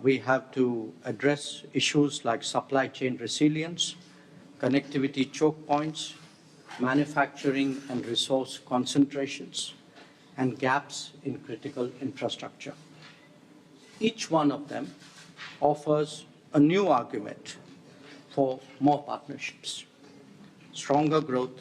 We have to address issues like supply chain resilience, connectivity choke points, manufacturing and resource concentrations, and gaps in critical infrastructure. Each one of them offers a new argument for more partnerships, stronger growth,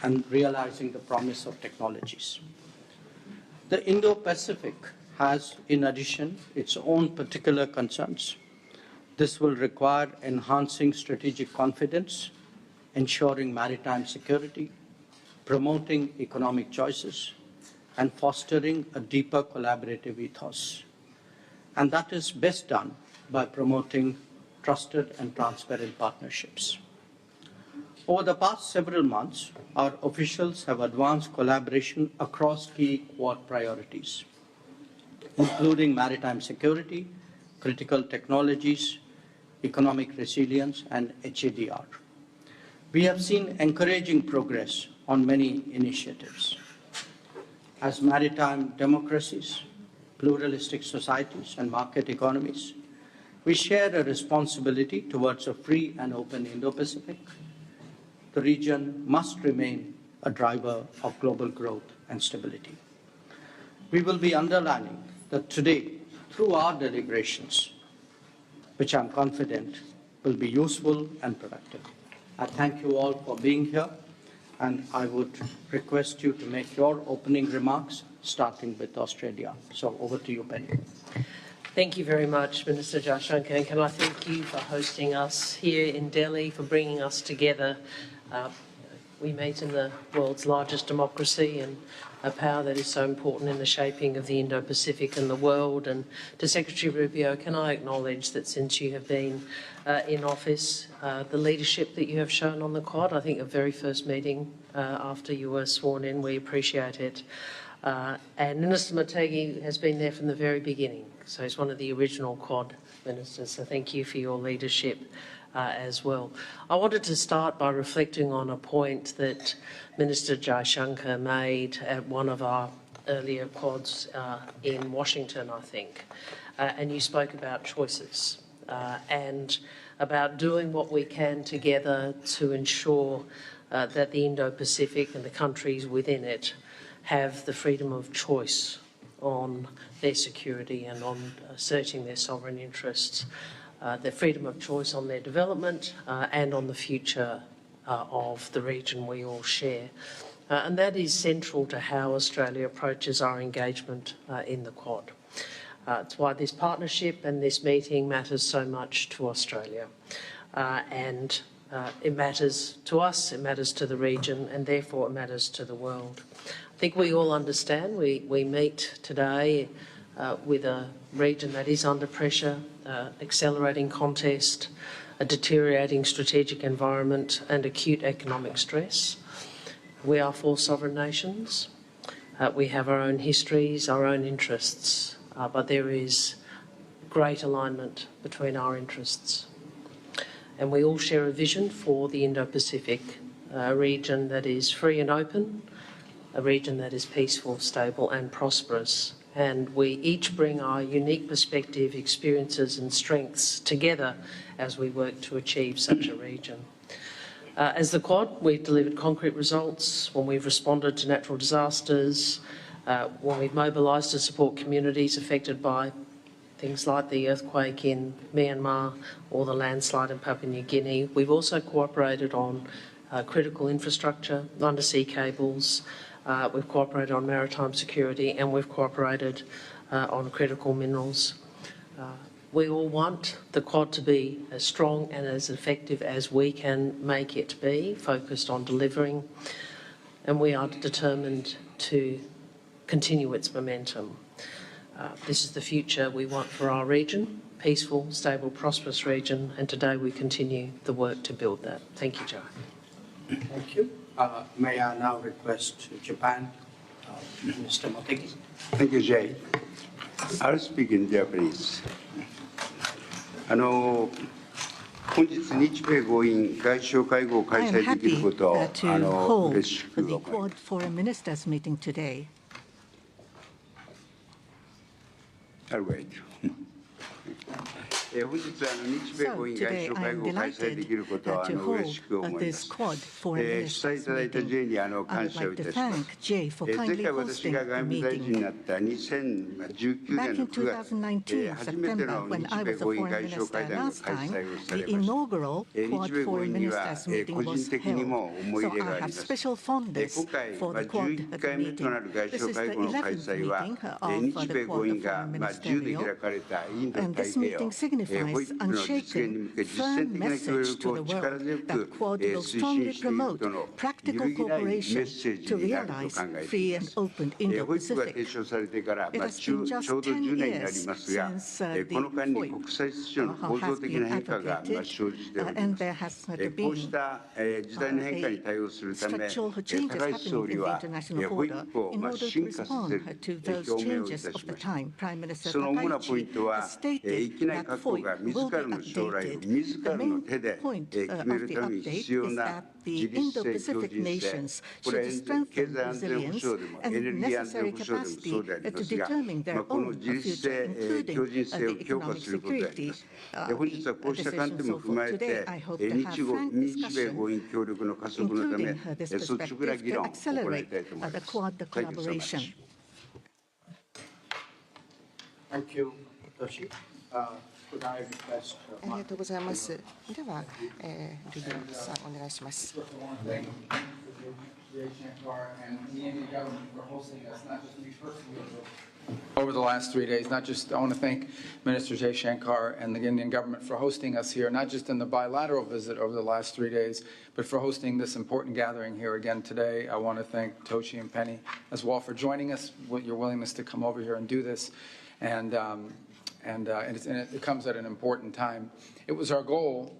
and realizing the promise of technologies. The Indo-Pacific has, in addition, its own particular concerns. This will require enhancing strategic confidence, ensuring maritime security, promoting economic choices, and fostering a deeper collaborative ethos. And that is best done by promoting trusted and transparent partnerships. Over the past several months, our officials have advanced collaboration across key Quad priorities, including maritime security, critical technologies, economic resilience, and HADR. We have seen encouraging progress on many initiatives. As maritime democracies, pluralistic societies, and market economies, we share a responsibility towards a free and open Indo-Pacific. The region must remain a driver of global growth and stability. We will be underlining that today, through our deliberations, which I'm confident will be useful and productive. I thank you all for being here, and I would request you to make your opening remarks, starting with Australia. So over to you, Penny. Thank you very much, Minister Jaishankar, and can I thank you for hosting us here in Delhi, for bringing us together. We meet in the world's largest democracy and a power that is so important in the shaping of the Indo-Pacific and the world. And to Secretary Rubio, can I acknowledge that since you have been in office, the leadership that you have shown on the Quad, I think the very first meeting after you were sworn in, we appreciate it. And Minister Motegi has been there from the very beginning, so he's one of the original Quad ministers, so thank you for your leadership as well. I wanted to start by reflecting on a point that Minister Jaishankar made at one of our earlier Quads in Washington, I think, and you spoke about choices and about doing what we can together to ensure that the Indo-Pacific and the countries within it have the freedom of choice on their security and on asserting their sovereign interests, their freedom of choice on their development and on the future of the region we all share. And that is central to how Australia approaches our engagement in the Quad. It's why this partnership and this meeting matters so much to Australia. It matters to us, it matters to the region, and therefore it matters to the world. I think we all understand we meet today with a region that is under pressure, accelerating contest, a deteriorating strategic environment and acute economic stress. We are four sovereign nations. We have our own histories, our own interests, but there is great alignment between our interests. And we all share a vision for the Indo-Pacific, a region that is free and open, a region that is peaceful, stable and prosperous. And we each bring our unique perspective, experiences and strengths together as we work to achieve such a region. As the Quad, we've delivered concrete results when we've responded to natural disasters, when we've mobilised to support communities affected by things like the earthquake in Myanmar or the landslide in Papua New Guinea. We've also cooperated on critical infrastructure, undersea cables, we've cooperated on maritime security, and we've cooperated on critical minerals. We all want the Quad to be as strong and as effective as we can make it be, focused on delivering, and we are determined to continue its momentum. This is the future we want for our region, peaceful, stable, prosperous region, and today we continue the work to build that. Thank you, Joe. Thank you. May I now request Japan, Mr. Motegi. Thank you, Jay. I'll speak in Japanese. 本日日米豪印外相会合を開催できることを嬉しく思います。I am happy to hold the Quad Foreign Ministers meeting today. I'll wait. 本日日米 So 豪印外 today 相 I 会 am 合を開催で delighted きることを to 嬉 hold しく思いま this す。 Quad Foreign 主催い Ministers ただいた J meeting. に I 感 would 謝を like い to たしま thank す。 Jay for 前 kindly 回私 hosting が the 外務大臣に meeting. なった2019 年 Back の in 9月、 2019, 初めて September, の when 日 I 米 was the 豪印 foreign 外相 minister 会談が last 開 time, 催をさ the れました。 inaugural 日 Quad 米豪 Foreign 印には Ministers meeting 個人 was 的に held. も思い So 入れ I があり have ます。 special fondness 今回、 for the Quad 11回目とな meeting. る外 This 相 is 会 the 合の開 11th 催は、 meeting of 日 the 米豪 Quad 印が Foreign 自由で Ministerial. 開かれたインド And 太 this 平 meeting 洋、保 signifies 育の実現に向け unshaken, 実践 firm 的な協 message 力 to を the 力 world 強 that く Quad will 推進 strongly していく promote との practical 揺るぎないメッ cooperation セージ to になると realize 考えてい free ま and す。 open 保育が提 Indo-Pacific. 唱されてから、It has ちょ been う just ど10 10年になり years ますが、 since この the 間に FOIP 国際秩序の構造 has 的 been な変化が advocated, 生じており and ます。 there has こう been した時代の変化に対応するため、 structural changes 高市総 happening 理 in the は international 保育 order. を In order to 進化させ respond る to those 表明をい changes た of し the ました。 time, Prime Minister その主なポイン Takaichi トは、 has stated 域内 that 各国が FOIP 自 will ら be の将来を updated. 自 The らの main 手で point 決め of る the ために update 必要 is な that 自 the 立性、強 Indo-Pacific 靭性、 nations これ should は経 strengthen 済安全保 resilience 障でもエ and ネルギー安全 necessary 保障でも capacity そうであり to ますが、 determine their この own 自立 future, 性、 including 強靭性 the を強化 economic することであり security. ます。本日はこうした観点も踏まえ Today, て、 I hope to have 日豪、 frank 日米 discussion, 豪印協力の加速のため、 including this 率直な perspective, 議 to 論を行い accelerate たいと思い the ます。 Quad Thank you so collaboration. much. Thank you, Toshi. Could I request ありがとうございます。では、リリアさんお願いします。 First, I want to thank Jay Shankar and the Indian government for hosting us, not just me personally, but over the last 3 days. Not just, I want to thank Minister Jay Shankar and the Indian government for hosting us here, not just in the bilateral visit over the last 3 days, but for hosting this important gathering here again today. I want to thank Toshi and Penny as well for joining us, your willingness to come over here and do this. And it comes at an important time. It was our goal,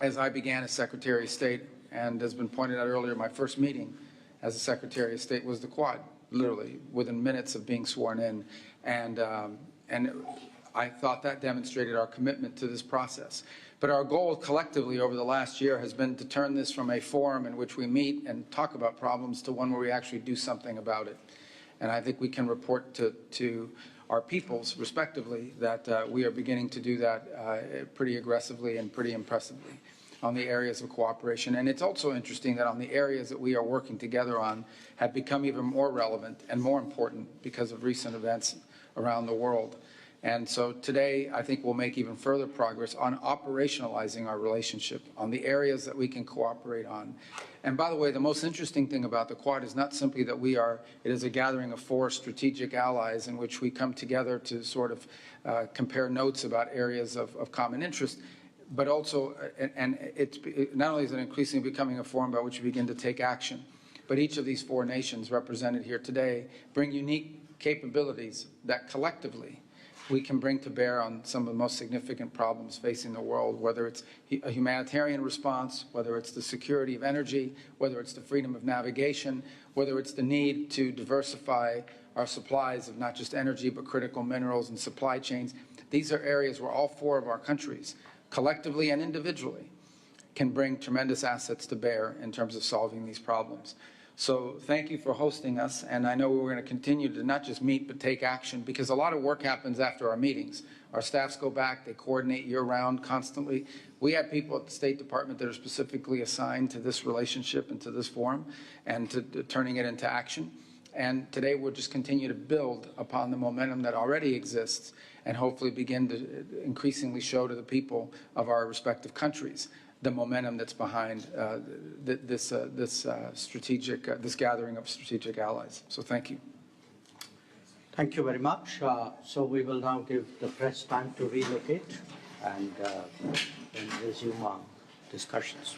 as I began as Secretary of State, and has been pointed out earlier, my first meeting as a Secretary of State was the Quad, literally, within minutes of being sworn in. And I thought that demonstrated our commitment to this process. But our goal collectively over the last year has been to turn this from a forum in which we meet and talk about problems to one where we actually do something about it. And I think we can report to our peoples, respectively, that we are beginning to do that pretty aggressively and pretty impressively on the areas of cooperation. And it's also interesting that on the areas that we are working together on have become even more relevant and more important because of recent events around the world. And so today, I think we'll make even further progress on operationalizing our relationship on the areas that we can cooperate on. And by the way, the most interesting thing about the Quad is not simply that it is a gathering of 4 strategic allies in which we come together to sort of compare notes about areas of common interest, but also, not only is it increasingly becoming a forum by which we begin to take action, but each of these 4 nations represented here today bring unique capabilities that collectively we can bring to bear on some of the most significant problems facing the world, whether it's a humanitarian response, whether it's the security of energy, whether it's the freedom of navigation, whether it's the need to diversify our supplies of not just energy, but critical minerals and supply chains. These are areas where all 4 of our countries, collectively and individually, can bring tremendous assets to bear in terms of solving these problems. So thank you for hosting us, and I know we're going to continue to not just meet but take action, because a lot of work happens after our meetings. Our staffs go back, they coordinate year-round constantly. We have people at the State Department that are specifically assigned to this relationship and to this forum and to turning it into action. And today we'll just continue to build upon the momentum that already exists and hopefully begin to increasingly show to the people of our respective countries the momentum that's behind this gathering of strategic allies. So thank you. Thank you very much. So we will now give the press time to relocate and then resume our discussions.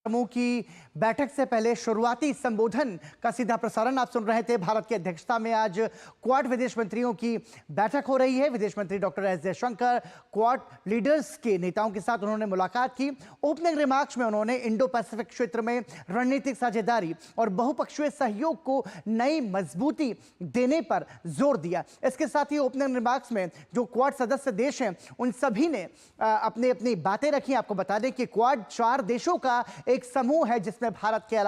समूह की बैठक से पहले शुरुआती संबोधन का सीधा प्रसारण आप सुन रहे थे। भारत की अध्यक्षता में आज क्वाड विदेश मंत्रियों की बैठक हो रही है। विदेश मंत्री doctor S Jaishankar quad leaders के नेताओं के साथ उन्होंने मुलाकात की। ओपनिंग रिमार्क्स में उन्होंने इंडो पैसिफिक क्षेत्र में रणनीतिक साझेदारी और बहुपक्षीय सहयोग को नई मजबूती देने पर जोर दिया। इसके साथ ही ओपनिंग रिमार्क्स में जो क्वाड सदस्य देश हैं उन सभी ने अपनी अपनी बातें रखी। आपको बता दें कि क्वाड 4 देशों का एक समूह है जिसमें भारत के